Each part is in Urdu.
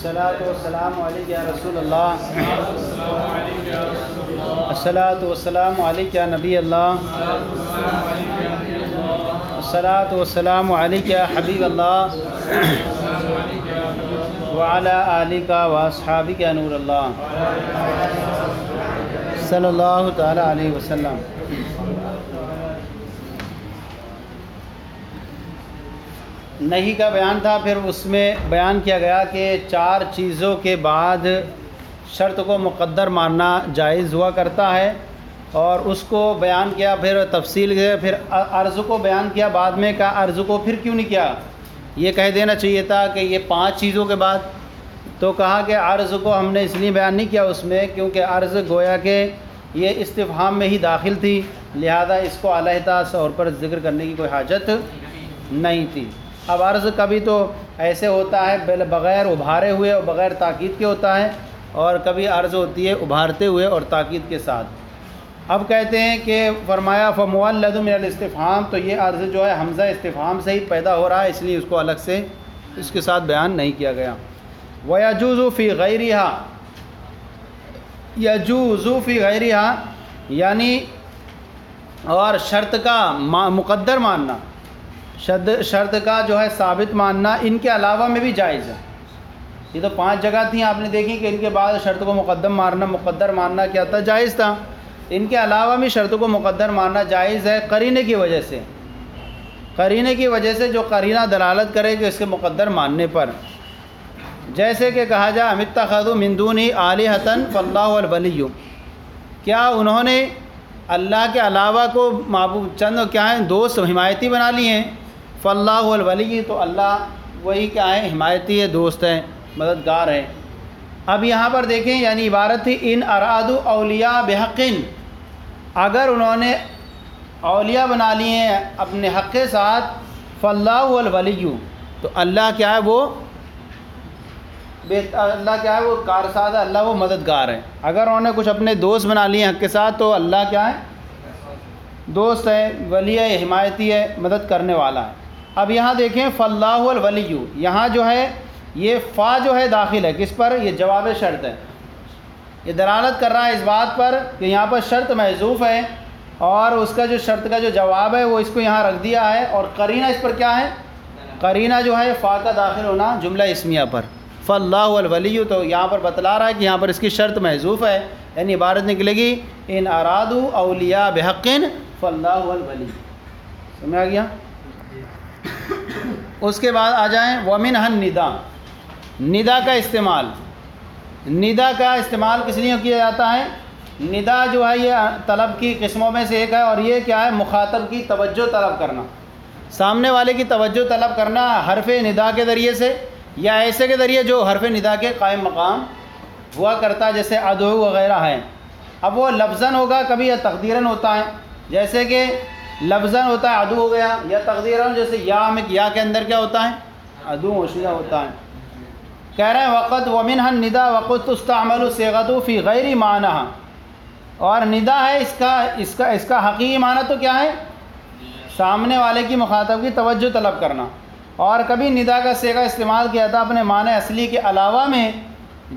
الصلاۃ والسلام علیک یا رسول اللہ، الصلاۃ والسلام علیک یا نبی اللہ، الصلاۃ والسلام علیک یا حبیب اللہ، وعلی آلک و اصحابک یا نور اللہ صلی اللہ تعالی علیہ وسلم۔ نہیں کا بیان تھا، پھر اس میں بیان کیا گیا کہ 4 چیزوں کے بعد شرط کو مقدر ماننا جائز ہوا کرتا ہے، اور اس کو بیان کیا، پھر تفصیل ہے، پھر عرض کو بیان کیا بعد میں، کہا عرض کو پھر کیوں نہیں کیا، یہ کہہ دینا چاہیے تھا کہ یہ 5 چیزوں کے بعد، تو کہا کہ عرض کو ہم نے اس لیے بیان نہیں کیا اس میں کیونکہ عرض گویا کہ یہ استفہام میں ہی داخل تھی، لہذا اس کو علیحدہ طور پر ذکر کرنے کی کوئی حاجت نہیں تھی۔ اب عرض کبھی تو ایسے ہوتا ہے بغیر ابھارے ہوئے اور بغیر تاکید کے ہوتا ہے، اور کبھی عرض ہوتی ہے ابھارتے ہوئے اور تاکید کے ساتھ۔ اب کہتے ہیں کہ فرمایا فمولد من الاستفہام، تو یہ عرض جو ہے حمزہ استفہام سے ہی پیدا ہو رہا ہے، اس لیے اس کو الگ سے اس کے ساتھ بیان نہیں کیا گیا۔ وَيَجُوزُ فِي غَيْرِهَا، يَجُوزُ فِي غَيْرِهَا یعنی اور شرط کا مقدر ماننا، شرط کا جو ہے ثابت ماننا ان کے علاوہ میں بھی جائز ہے۔ یہ تو 5 جگہ تھیں، آپ نے دیکھی کہ ان کے بعد شرط کو مقدر ماننا کیا تھا، جائز تھا۔ ان کے علاوہ بھی شرط کو مقدر ماننا جائز ہے قرینے کی وجہ سے، قرینے کی وجہ سے جو قرینہ دلالت کرے کہ اس کے مقدر ماننے پر، جیسے کہ کہا جا اتخذوا من دونہ آلہۃ فاللہ الولی، کیا انہوں نے اللہ کے علاوہ کو معبود چند کیا ہیں دوست حمایتی بنا لیے ہیں، فاللہ الولی، تو اللہ وہی کیا ہے حمایتی ہے، دوست ہے، مددگار ہے۔ اب یہاں پر دیکھیں یعنی عبارت تھی ان ارادوا اولیاء بحق، اگر انہوں نے اولیاء بنا لیے ہیں اپنے حق کے ساتھ، فاللہ الولی، تو اللہ کیا ہے وہ کارساز ہے، اللہ وہ مددگار ہے۔ اگر انہوں نے کچھ اپنے دوست بنا لیے ہیں حق کے ساتھ تو اللہ کیا ہے دوست ہے، ولی ہے، حمایتی ہے، مدد کرنے والا ہے۔ اب یہاں دیکھیں فاللہ الولی، یہاں جو ہے یہ فا جو ہے داخل ہے کس پر، یہ جواب شرط ہے، یہ دلالت کر رہا ہے اس بات پر کہ یہاں پر شرط محذوف ہے، اور اس کا جو شرط کا جو جواب ہے وہ اس کو یہاں رکھ دیا ہے، اور قرینہ اس پر کیا ہے، قرینہ جو ہے فا کا داخل ہونا جملہ اسمیہ پر، فاللہ الولی، تو یہاں پر بتلا رہا ہے کہ یہاں پر اس کی شرط محذوف ہے، یعنی عبارت نکلے گی ان ارادوا اولیاء بحق فاللہ الولی۔ سمجھ آ گیا؟ اس کے بعد آ جائیں ومنہ الندا، ندا کا استعمال، ندا کا استعمال کس لیے کیا جاتا ہے، ندا جو ہے یہ طلب کی قسموں میں سے ایک ہے، اور یہ کیا ہے مخاطب کی توجہ طلب کرنا، سامنے والے کی توجہ طلب کرنا حرف ندا کے ذریعے سے، یا ایسے کے ذریعے جو حرف ندا کے قائم مقام ہوا کرتا، جیسے ادعو وغیرہ ہے۔ اب وہ لفظاً ہوگا کبھی یا تقدیراً ہوتا ہے، جیسے کہ لفظاً ہوتا ہے ادعو ہو گیا، یا تقدیراً جیسے یا کے اندر کیا ہوتا ہے ادعو وشیدہ ہوتا ہے۔ کہہ رہے ہیں وقت ومنہ الندا وقت تستعمل صیغۃ فی غیر معنیٰ، اور ندا ہے اس کا حقیقی معنی تو کیا ہے سامنے والے کی مخاطب کی توجہ طلب کرنا، اور کبھی ندا کا صیغہ استعمال کیا تھا اپنے معنی اصلی کے علاوہ میں،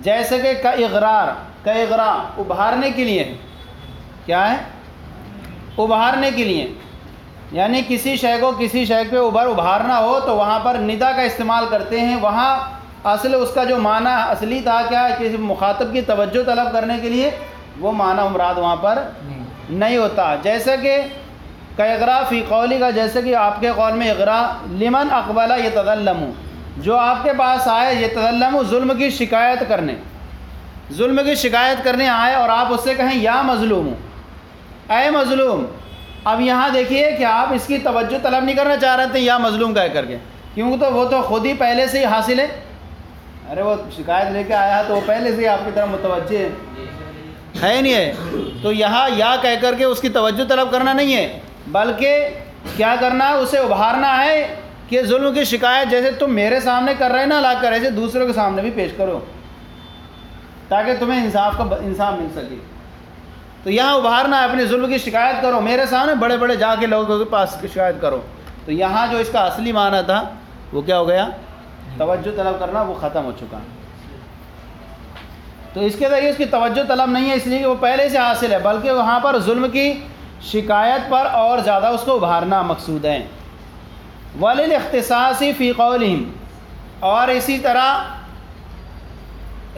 جیسے کہ اغراء ابھارنے کے لیے، کیا ہے ابھارنے کے لیے، یعنی کسی شے کو کسی شے پہ ابھارنا ہو تو وہاں پر ندا کا استعمال کرتے ہیں، وہاں اصل اس کا جو معنی اصلی تھا کیا ہے کسی مخاطب کی توجہ طلب کرنے کے لیے، وہ معنی مراد وہاں پر نہیں ہوتا، جیسے کہ اغراء فی قولی کا، جیسے کہ آپ کے قول میں اغراء لمن اقبل یتظلم، جو آپ کے پاس آئے یتظلم ظلم کی شکایت کرنے آئے، اور آپ اس سے کہیں یا مظلوم، اے مظلوم۔ اب یہاں دیکھیے کہ آپ اس کی توجہ طلب نہیں کرنا چاہ رہے تھے یا مظلوم کہہ کر کے، کیوں تو وہ تو خود ہی پہلے سے ہی حاصل ہے، ارے وہ شکایت لے کے آیا تو وہ پہلے سے ہی آپ کی طرف متوجہ ہے نہیں ہے، تو یہاں یا کہہ کر کے اس کی توجہ طلب کرنا نہیں ہے، بلکہ کیا کرنا ہے اسے ابھارنا ہے کہ ظلم کی شکایت جیسے تم میرے سامنے کر رہے نا لا کر، ایسے دوسروں کے سامنے بھی پیش کرو تاکہ تمہیں انصاف مل سکے۔ تو یہاں ابھارنا ہے، اپنے ظلم کی شکایت کرو میرے سامنے، بڑے بڑے جا کے لوگوں کے پاس شکایت کرو، تو یہاں جو اس کا اصلی معنی تھا وہ کیا ہو گیا، توجہ طلب کرنا، وہ ختم ہو چکا۔ تو اس کے ذریعے اس کی توجہ طلب نہیں ہے، اس لیے کہ وہ پہلے سے حاصل ہے، بلکہ وہاں پر ظلم کی شکایت پر اور زیادہ اس کو ابھارنا مقصود ہے۔ وَلِلْاخْتِصَاصِ فِي قَوْلِهِمْ، اور اسی طرح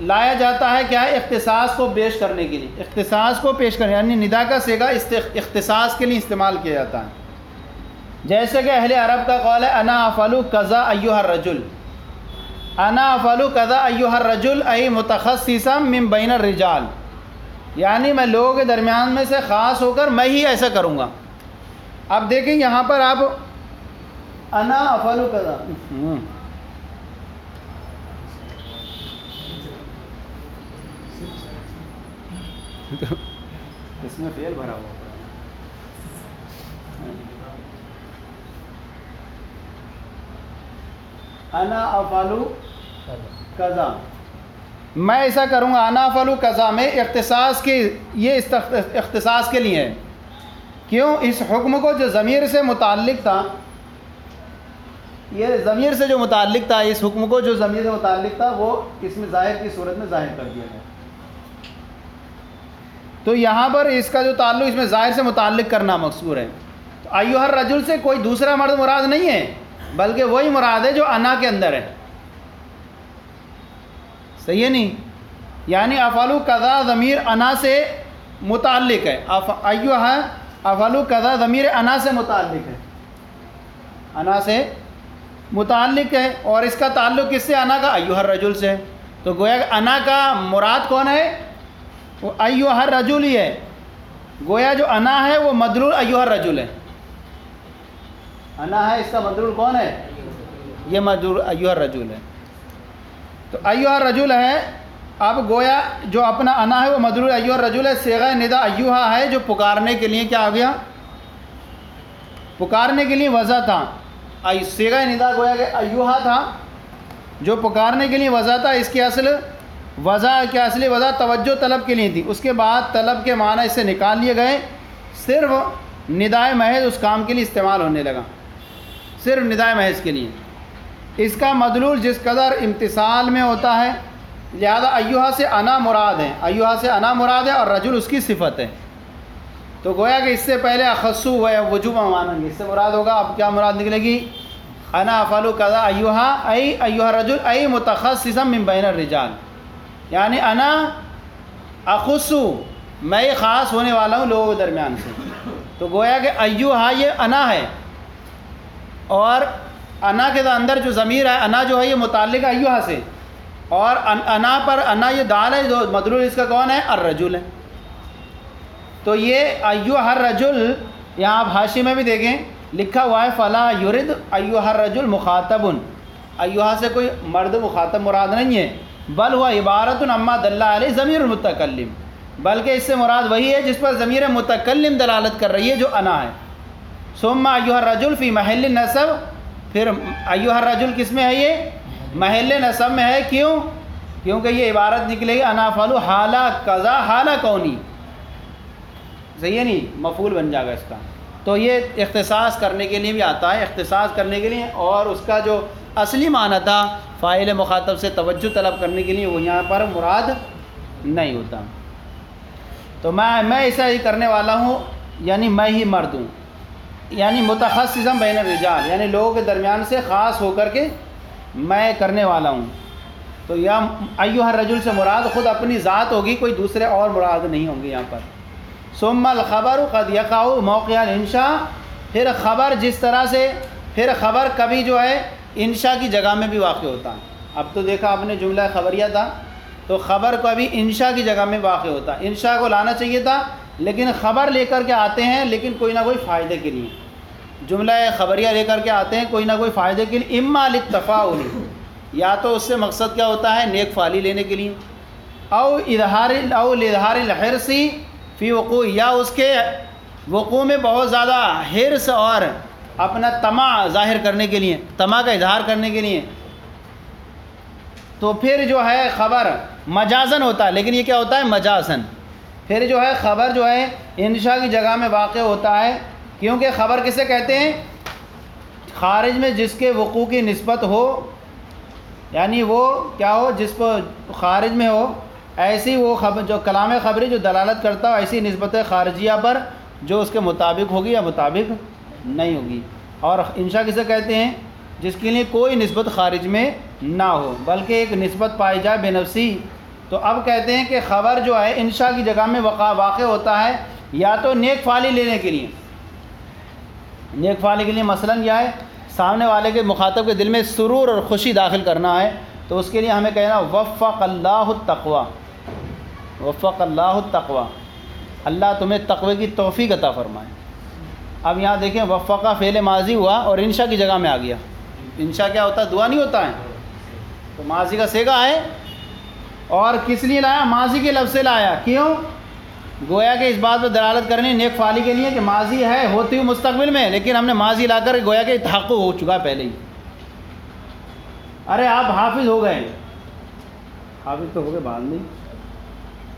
لایا جاتا ہے کیا ہے اختصاص کو پیش کرنے کے لیے، اختصاص کو پیش کرنے، یعنی ندا کا صیغہ اختصاص کے لیے استعمال کیا جاتا ہے، جیسے کہ اہل عرب کا قول ہے انا افعل کذا ایھا الرجل، انا افعل کذا ایھا الرجل ای متخصصا من بین الرجال، یعنی میں لوگوں کے درمیان میں سے خاص ہو کر میں ہی ایسا کروں گا۔ اب دیکھیں یہاں پر آپ انا افعل کذا، اس میں فعل بھرا ہوا انا افعل کذا، میں ایسا کروں گا، انا افعل کذا میں اختصاص کی، یہ اختصاص کے لیے ہے۔ کیوں؟ اس حکم کو جو ضمیر سے متعلق تھا، یہ ضمیر سے جو متعلق تھا، اس حکم کو جو ضمیر سے متعلق تھا وہ اس میں ظاہر کی صورت میں ظاہر کر دیا گیا، تو یہاں پر اس کا جو تعلق اس میں ظاہر سے متعلق کرنا مقصور ہے۔ تو ایھا الرجل سے کوئی دوسرا مرد مراد نہیں ہے، بلکہ وہی مراد ہے جو انا کے اندر ہے، صحیح ہے نہیں؟ یعنی افعل کذا ضمیر انا سے متعلق ہے، ایھا افعل کذا ضمیر انا سے متعلق ہے، انا سے متعلق ہے، اور اس کا تعلق کس سے؟ انا کا ایھا الرجل سے، تو گویا کہ انا کا مراد کون ہے؟ وہ ایھا الرجل ہی ہے، گویا جو انا ہے وہ مدلول ایھا الرجل ہے، انا ہے اس کا مدلول کون ہے؟ یہ مدلول ایھا الرجل ہے، تو ایھا الرجل ہے۔ اب گویا جو اپنا انا ہے وہ مدلول ایھا الرجل ہے، صیغہ ندا ایھا ہے جو پکارنے کے لیے کیا آ گیا؟ پکارنے کے لیے وضع تھا، صیغہ ندا گویا کہ ایھا تھا جو پکارنے کے لیے وضع تھا، اس کی اصل وضع کیا؟ اصلی وضع توجہ طلب کے لیے تھی، اس کے بعد طلب کے معنی اس سے نکال لیے گئے، صرف ندائے محض اس کام کے لیے استعمال ہونے لگا، صرف ندائے محض کے لیے۔ اس کا مدلول جس قدر امتثال میں ہوتا ہے، لہذا ایھا سے انا مراد ہے، ایھا سے انا مراد ہے اور رجل اس کی صفت ہے، تو گویا کہ اس سے پہلے اخصو و وجوب مانیں گے، اس سے مراد ہوگا اب کیا مراد نکلے گی؟ انا افعل کذا ایھا ای ایھا الرجل ای متخصصا من بین الرجال، یعنی انا اخصو، میں خاص ہونے والا ہوں لوگوں کے درمیان سے، تو گویا کہ ایھا یہ انا ہے، اور انا کے اندر جو ضمیر ہے انا جو ہے یہ متعلق ہے ایھا سے، اور انا پر انا یہ دال ہے جو مدلول اس کا کون ہے؟ الرجل ہے، تو یہ ایھا الرجل یہاں آپ حاشی میں بھی دیکھیں لکھا ہوا ہے فلا یرد ایھا الرجل مخاطب، ایھا سے کوئی مرد مخاطب مراد نہیں ہے، بل ہوا عبارت عما دل علیہ ضمیر المتکلم، بلکہ اس سے مراد وہی ہے جس پر ضمیر متکلم دلالت کر رہی ہے جو انا ہے۔ ثم ایھا الرجل فی محل نصب، پھر ایھا الرجل کس میں ہے؟ یہ محل نصب میں ہے، کیوں؟ کیونکہ یہ عبارت نکلے گی انا افعل حالہ قضا حالہ کونی، صحیح ہے نہیں؟ مفعول بن جائے گا اس کا، تو یہ اختصاص کرنے کے لیے بھی آتا ہے، اختصاص کرنے کے لیے، اور اس کا جو اصلی معنی تھا فاعل مخاطب سے توجہ طلب کرنے کے لیے وہ یہاں پر مراد نہیں ہوتا۔ تو میں ایسا ہی کرنے والا ہوں، یعنی میں ہی مرد ہوں، یعنی متخصصا بین الرجال، یعنی لوگوں کے درمیان سے خاص ہو کر کے میں کرنے والا ہوں، تو یا ایھا الرجل سے مراد خود اپنی ذات ہوگی، کوئی دوسرے اور مراد نہیں ہوں گے یہاں پر۔ ثم الخبر قد یقع موقع الانشاء، پھر خبر جس طرح سے، پھر خبر کبھی جو ہے انشاء کی جگہ میں بھی واقع ہوتا ہے۔ اب تو دیکھا آپ نے جملہ خبریہ تھا، تو خبر کو ابھی انشاء کی جگہ میں واقع ہوتا ہے، انشاء کو لانا چاہیے تھا لیکن خبر لے کر کے آتے ہیں، لیکن کوئی نہ کوئی فائدے کے لیے جملہ خبریہ لے کر کے آتے ہیں، کوئی نہ کوئی فائدے کے لیے، اما للتفاعل، یا تو اس سے مقصد کیا ہوتا ہے نیک فعلی لینے کے لیے، او اظہار الحرص فی وقوع، یا اس کے وقوع میں بہت زیادہ حرص اور اپنا طمع ظاہر کرنے کے لیے، طمع کا اظہار کرنے کے لیے، تو پھر جو ہے خبر مجازن ہوتا ہے، لیکن یہ کیا ہوتا ہے؟ مجازن، پھر جو ہے خبر جو ہے انشاء کی جگہ میں واقع ہوتا ہے، کیونکہ خبر کسے کہتے ہیں؟ خارج میں جس کے وقوع کی نسبت ہو، یعنی وہ کیا ہو؟ جس پر خارج میں ہو ایسی وہ خبر جو کلام خبری جو دلالت کرتا ہو ایسی نسبت خارجیہ پر جو اس کے مطابق ہوگی یا مطابق نہیں ہوگی. اور انشاء کسے کہتے ہیں؟ جس کے لیے کوئی نسبت خارج میں نہ ہو بلکہ ایک نسبت پائی جائے بے نفسی. تو اب کہتے ہیں کہ خبر جو ہے انشاء کی جگہ میں واقع ہوتا ہے یا تو نیک فعلی لینے کے لیے. نیک فعلی کے لیے مثلاً کیا ہے؟ سامنے والے کے مخاطب کے دل میں سرور اور خوشی داخل کرنا ہے تو اس کے لیے ہمیں کہنا وفق اللہ التقوی، وفق اللہ التقوی، اللہ تمہیں تقوی کی توفیق عطا فرمائے. اب یہاں دیکھیں وفقہ فعل ماضی ہوا اور انشاء کی جگہ میں آ گیا. انشاء کیا ہوتا ہے؟ دعا نہیں ہوتا ہے. تو ماضی کا صیغہ ہے اور کس لیے لایا؟ ماضی کے لفظ سے لایا. کیوں؟ گویا کہ اس بات پر دلالت کرنی نیک فعلی کے لیے کہ ماضی ہے ہوتی ہوئی مستقبل میں، لیکن ہم نے ماضی لا کر گویا کہ تحقق ہو چکا پہلے ہی. ارے آپ حافظ ہو گئے، حافظ تو ہو گئے بعد میں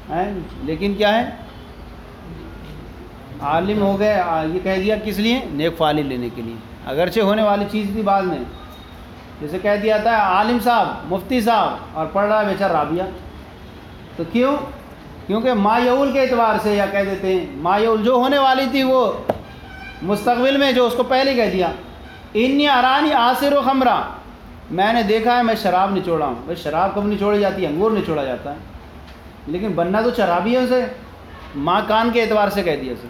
ہیں، لیکن کیا ہے؟ عالم ہو گئے. یہ کہہ دیا کس لیے؟ نیک فعلی لینے کے لیے، اگرچہ ہونے والی چیز تھی بعد میں. جیسے کہہ دیا تھا عالم صاحب، مفتی صاحب، اور پڑھ رہا ہے بیچارہ رابعہ. تو کیوں؟ کیونکہ مایعول کے اعتبار سے، یا کہہ دیتے ہیں مایعول جو ہونے والی تھی وہ مستقبل میں جو اس کو پہلے کہہ دیا. انی ارانی عاصر و خمرہ، میں نے دیکھا ہے میں شراب نچوڑا ہوں. بھائی شراب کب نچوڑی جاتی ہے؟ انگور نچوڑا جاتا ہے، لیکن بننا تو شرابی ہے اسے. ماں کان کے اعتبار سے کہہ دیا اسے.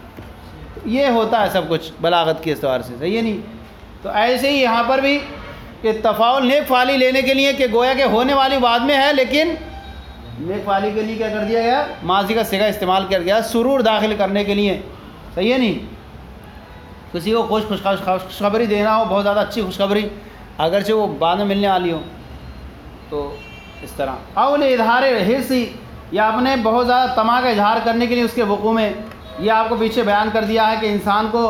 یہ ہوتا ہے سب کچھ بلاغت کے اعتبار سے، صحیح ہے نہیں؟ تو ایسے ہی یہاں پر بھی کہ تفاعل نیک فعلی لینے کے لیے کہ گویا کہ ہونے والی بعد میں ہے، لیکن نیک فعلی کے لیے کیا کر دیا گیا؟ ماضی کا صیغہ استعمال کیا گیا سرور داخل کرنے کے لیے. صحیح ہے نہیں؟ کسی کو خوشخبری دینا ہو، بہت زیادہ اچھی خوشخبری، اگرچہ وہ بعد میں ملنے والی ہو، تو اس طرح اول اظہار حرص، یا اپنے بہت زیادہ طمع کا اظہار کرنے کے لیے اس کے وقوع میں. یہ آپ کو پیچھے بیان کر دیا ہے کہ انسان کو،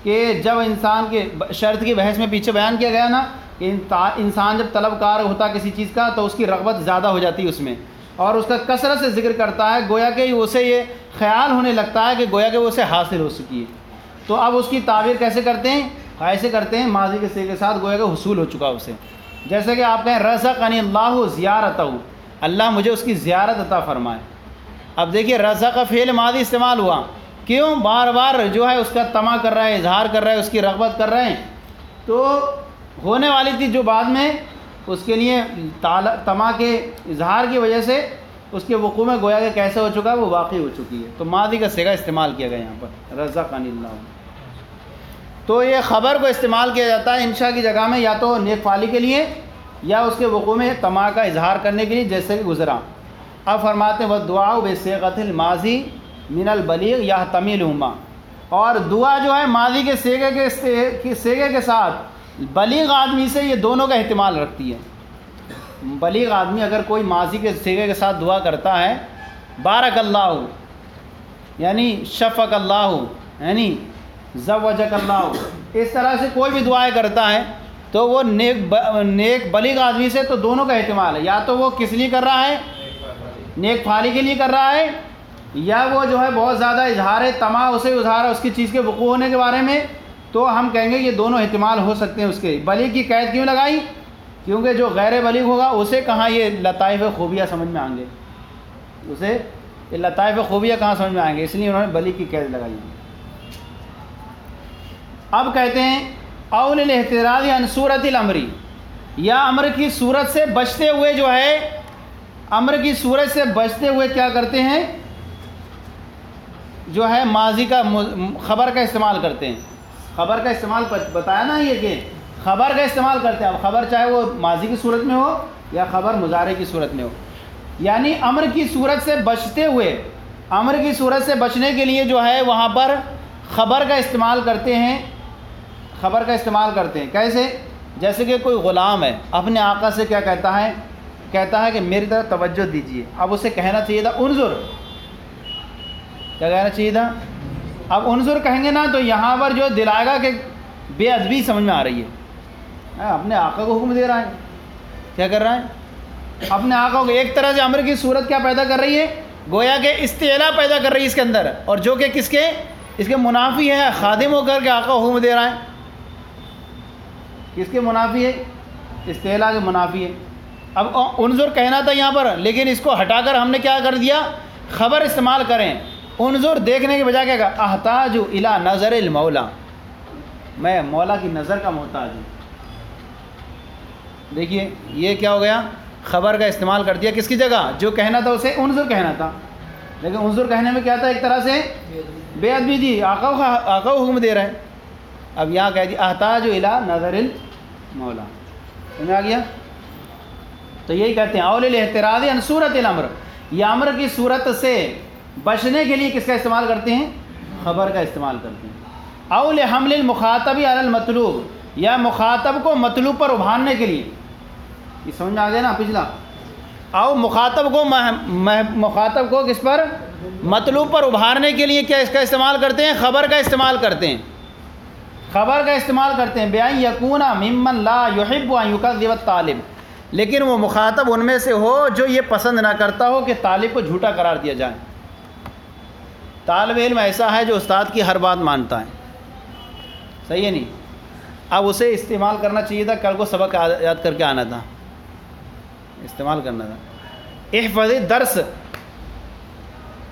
کہ جب انسان کے شرط کی بحث میں پیچھے بیان کیا گیا نا کہ انسان جب طلبکار ہوتا کسی چیز کا تو اس کی رغبت زیادہ ہو جاتی ہے اس میں، اور اس کا کثرت سے ذکر کرتا ہے، گویا کہ اسے یہ خیال ہونے لگتا ہے کہ گویا کہ وہ اسے حاصل ہو چکی ہے. تو اب اس کی تعبیر کیسے کرتے ہیں؟ ایسے کرتے ہیں ماضی کے صیغے کے ساتھ گویا کہ حصول ہو چکا اسے. جیسے کہ آپ کہیں رزقنی اللہ زیارتہ، اللہ مجھے اس کی زیارت عطا فرمائے. اب دیکھیے رزق کا فعل ماضی استعمال ہوا، کیوں؟ بار بار جو ہے اس کا طمع کر رہا ہے، اظہار کر رہا ہے، اس کی رغبت کر رہے ہیں. تو ہونے والی تھی جو بعد میں اس کے لیے طمع کے اظہار کی وجہ سے اس کے وقوع میں گویا کہ کیسے ہو چکا ہے؟ وہ واقع ہو چکی ہے. تو ماضی کا صیغہ استعمال کیا گیا یہاں پر رزقنی اللہ. تو یہ خبر کو استعمال کیا جاتا ہے انشاء کی جگہ میں یا تو نیک فعلی کے لیے یا اس کے وقوع میں طمع کا اظہار کرنے کے لیے، جیسے کہ گزرا. اب فرماتے ہیں وَالدُّعَاءُ بِصِيغَةِ الْمَاضِي مِنَ الْبَلِيغِ يَحْتَمِلُهُمَا، اور دعا جو ہے ماضی کے صیغے کے ساتھ بلیغ آدمی سے یہ دونوں کا احتمال رکھتی ہے. بلیغ آدمی اگر کوئی ماضی کے صیغے کے ساتھ دعا کرتا ہے، بارک اللہ، یعنی شفق اللہ، یعنی زوجک اللہ، اس طرح سے کوئی بھی دعائیں کرتا ہے تو وہ نیک بلیغ آدمی سے تو دونوں کا احتمال ہے. یا تو وہ کس لیے کر رہا ہے؟ نیک فعلی کے لیے کر رہا ہے، یا وہ جو ہے بہت زیادہ اظہار طمع اسے اظہار ہے اس کی چیز کے وقوع ہونے کے بارے میں. تو ہم کہیں گے یہ دونوں احتمال ہو سکتے ہیں. اس کے بلیغ کی قید کیوں لگائی؟ کیونکہ جو غیر بلیغ ہوگا اسے کہاں یہ لطائف خوبیاں سمجھ میں آئیں گے، اسے یہ لطائف خوبیاں کہاں سمجھ میں آئیں گے، اس لیے انہوں نے بلیغ کی قید لگائی. اب کہتے ہیں اول الاحتراز عن صورت الامر، یا امر کی صورت سے بچتے ہوئے جو ہے، امر کی صورت سے بچتے ہوئے کیا کرتے ہیں؟ جو ہے ماضی کا خبر کا استعمال کرتے ہیں. خبر کا استعمال بتایا نا یہ کہ خبر کا استعمال کرتے ہیں. اب خبر چاہے وہ ماضی کی صورت میں ہو یا خبر مضارع کی صورت میں ہو، یعنی امر کی صورت سے بچتے ہوئے، امر کی صورت سے بچنے کے لیے جو ہے وہاں پر خبر کا استعمال کرتے ہیں. خبر کا استعمال کرتے ہیں کیسے؟ جیسے کہ کوئی غلام ہے، اپنے آقا سے کیا کہتا ہے؟ کہتا ہے کہ میری طرف توجہ دیجیے. اب اسے کہنا چاہیے تھا انظر، کیا کہنا چاہیے تھا؟ اب انظر کہیں گے نا تو یہاں پر جو دلائے گا کہ بے ادبی سمجھ میں آ رہی ہے، اپنے آقا کو حکم دے رہا ہے. کیا کر رہا ہے؟ اپنے آقا کو. ایک طرح سے امر کی صورت کیا پیدا کر رہی ہے؟ گویا کہ استعلا پیدا کر رہی ہے اس کے اندر، اور جو کہ کس کے؟ اس کے منافی ہے. خادم ہو کر کے آقا حکم دے رہا ہے، کس کے منافی ہے؟ استعلا کے منافی ہے. اب انظر کہنا تھا یہاں پر، لیکن اس کو ہٹا کر ہم نے کیا کر دیا، خبر استعمال کریں. انظر دیکھنے کے بجائے کیا کہا، احتاج الی نظر المولا، میں مولا کی نظر کا محتاج ہوں. دیکھیے یہ کیا ہو گیا، خبر کا استعمال کر دیا کس کی جگہ، جو کہنا تھا اسے انظر کہنا تھا، لیکن انظر کہنے میں کیا تھا، ایک طرح سے بے ادبی دی، آقا حکم دے رہے ہیں. اب یہاں کہہ دیا احتاج الی نظر المولا. سمجھ آ گیا؟ تو یہی کہتے ہیں اول الاحتراز عن صورت الامر، یہ امر کی صورت سے بچنے کے لیے کس کا استعمال کرتے ہیں، خبر کا استعمال کرتے ہیں. اول حمل المخاطب علی المطلوب، یا مخاطب کو مطلوب پر ابھارنے کے لیے، یہ سمجھ میں آ گیا نا پچھلا. او مخاطب کو کس پر، مطلوب پر ابھارنے کے لیے کیا اس کا استعمال کرتے ہیں، خبر کا استعمال کرتے ہیں. خبر کا استعمال کرتے ہیں بِأَن يَكُونَ مِمَّن لَا يُحِبُّ أَن يُكَذِّبَ الطَّالِبَ، لیکن وہ مخاطب ان میں سے ہو جو یہ پسند نہ کرتا ہو کہ طالب کو جھوٹا قرار دیا جائے. طالب علم ایسا ہے جو استاد کی ہر بات مانتا ہے، صحیح ہے نہیں، اب اسے استعمال کرنا چاہیے تھا، کل کو سبق یاد کر کے آنا تھا، استعمال کرنا تھا. احفظ الدرس،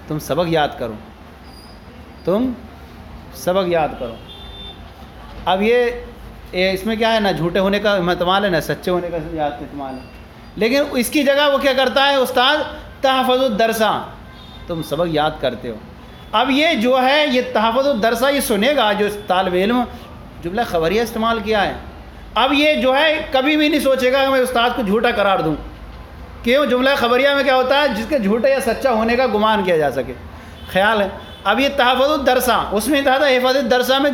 تم سبق یاد کرو، تم سبق یاد کرو. اب یہ اس میں کیا ہے، نہ جھوٹے ہونے کا احتمال ہے نہ سچے ہونے کا احتمال ہے، لیکن اس کی جگہ وہ کیا کرتا ہے استاد، تحفظ الدرسہ، تم سبق یاد کرتے ہو. اب یہ جو ہے یہ تحفظ الدرسہ یہ سنے گا جو طالب علم، جملہ خبریہ استعمال کیا ہے. اب یہ جو ہے کبھی بھی نہیں سوچے گا کہ میں استاد کو جھوٹا قرار دوں. کیوں، جملہ خبریہ میں کیا ہوتا ہے، جس کے جھوٹے یا سچا ہونے کا گمان کیا جا سکے، خیال ہے. اب یہ تحفظ الدرسہ، اس میں تھا حفاظت الدرسہ میں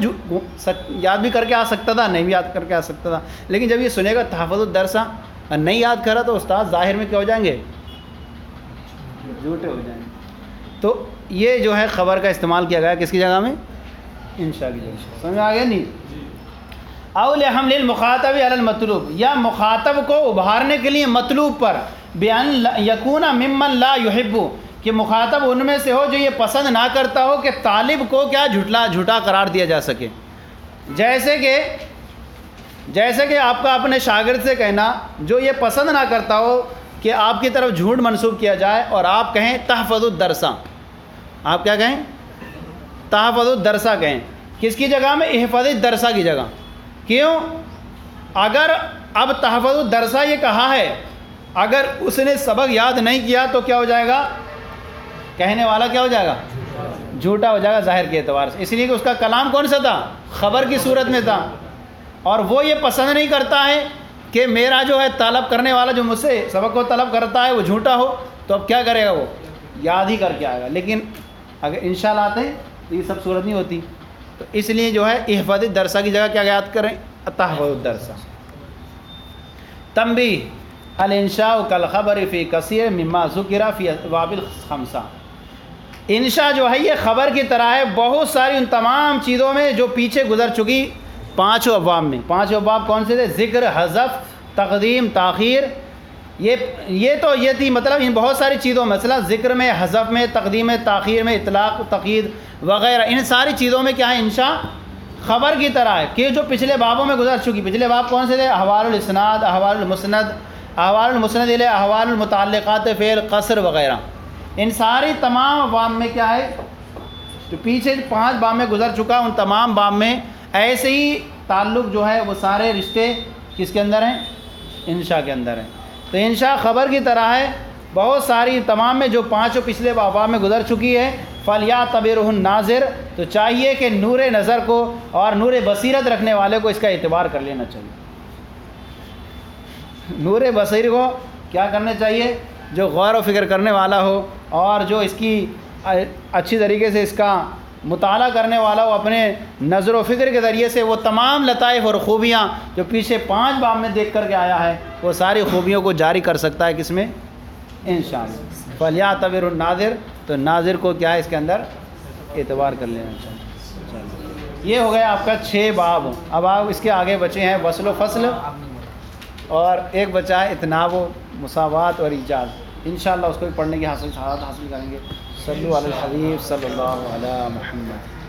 یاد بھی کر کے آ سکتا تھا، نہیں بھی یاد کر کے آ سکتا تھا، لیکن جب یہ سنے گا تحفظ الدرسہ اور نہیں یاد کرا تو استاد ظاہر میں کیا ہو جائیں گے، جھوٹے ہو جائیں گے. تو یہ جو ہے خبر کا استعمال کیا گیا کس کی جگہ میں، انشاء کی جگہ. سمجھ آ گیا نہیں. اول حمل المخاطب علی المطلوب، یا مخاطب کو ابھارنے کے لیے مطلوب پر، بِأَن یکون ممن لا یحب، کہ مخاطب ان میں سے ہو جو یہ پسند نہ کرتا ہو کہ طالب کو کیا جھوٹا قرار دیا جا سکے. جیسے کہ آپ کا اپنے شاگرد سے کہنا جو یہ پسند نہ کرتا ہو کہ آپ کی طرف جھوٹ منسوب کیا جائے، اور آپ کہیں تحفظ الدرسہ، آپ کیا کہیں، تحفظ الدرسہ کہیں. کس کی جگہ میں، احفظ الدرسہ کی جگہ. کیوں، اگر اب تحفظ الدرسہ یہ کہا ہے، اگر اس نے سبق یاد نہیں کیا تو کیا ہو جائے گا، کہنے والا کیا ہو جائے گا، جھوٹا ہو جائے گا ظاہر کے اعتبار سے، اس لیے کہ اس کا کلام کون سا تھا، خبر کی صورت میں تھا، اور وہ یہ پسند نہیں کرتا ہے کہ میرا جو ہے طلب کرنے والا جو مجھ سے سبق کو طلب کرتا ہے وہ جھوٹا ہو. تو اب کیا کرے گا، وہ یاد ہی کر کے آئے گا. لیکن اگر انشاءاللہ آتے ہیں تو یہ سب صورت نہیں ہوتی. تو اس لیے جو ہے احفاظ الدرسہ کی جگہ کیا یاد کریں، تحفظ الدرسہ. تنبیہ، الانشاء کالخبر فی کثیر مما ذکر فی ابواب الخمسہ. انشاء جو ہے یہ خبر کی طرح ہے بہت ساری ان تمام چیزوں میں جو پیچھے گزر چکی پانچوں ابواب میں. پانچوں ابواب کون سے تھے، ذکر، حذف، تقدیم، تاخیر. یہ تو یہ تھی، مطلب ان بہت ساری چیزوں میں، مثلا ذکر میں، حذف میں، تقدیم میں، تاخیر میں، اطلاق، تقیید وغیرہ، ان ساری چیزوں میں کیا ہے، انشاء خبر کی طرح ہے کہ جو پچھلے بابوں میں گزر چکی. پچھلے باب کون سے تھے، احوال الاسناد، احوال المسند، احوال المسند الیہ، احوال المتعلقات فعل، قصر وغیرہ. ان ساری تمام ابواب میں کیا ہے، جو پیچھے 5 باب میں گزر چکا ان تمام باب میں ایسے ہی تعلق جو ہے وہ سارے رشتے کس کے اندر ہیں، انشاء کے اندر ہیں. تو انشاء خبر کی طرح ہے بہت ساری تمام میں جو 5 پچھلے باب میں گزر چکی ہے. فَلْيَعْتَبِرْهُ النَّاظِرُ، تو چاہیے کہ نور نظر کو اور نور بصیرت رکھنے والے کو اس کا اعتبار کر لینا چاہیے. نور بصیر کو کیا کرنا چاہیے، جو غور و فکر کرنے والا ہو اور جو اس کی اچھی طریقے سے اس کا مطالعہ کرنے والا ہو، اپنے نظر و فکر کے ذریعے سے وہ تمام لطائف اور خوبیاں جو پیچھے 5 باب میں دیکھ کر کے آیا ہے وہ ساری خوبیوں کو جاری کر سکتا ہے کس میں، انشاءاللہ. فَلْيَعْتَبِرْ النَّاظِرُ، تو ناظر کو کیا ہے اس کے اندر اعتبار کر لینا چاہیے. یہ ہو گیا آپ کا 6 باب. اب آپ اس کے آگے بچے ہیں وصل و فصل، اور ایک بچا ہے اتناب و مساوات اور ایجاز. انشاءاللہ اس کو بھی پڑھنے کی حاصل کریں گے. صلو علی الحبیب صلی اللہ علی محمد.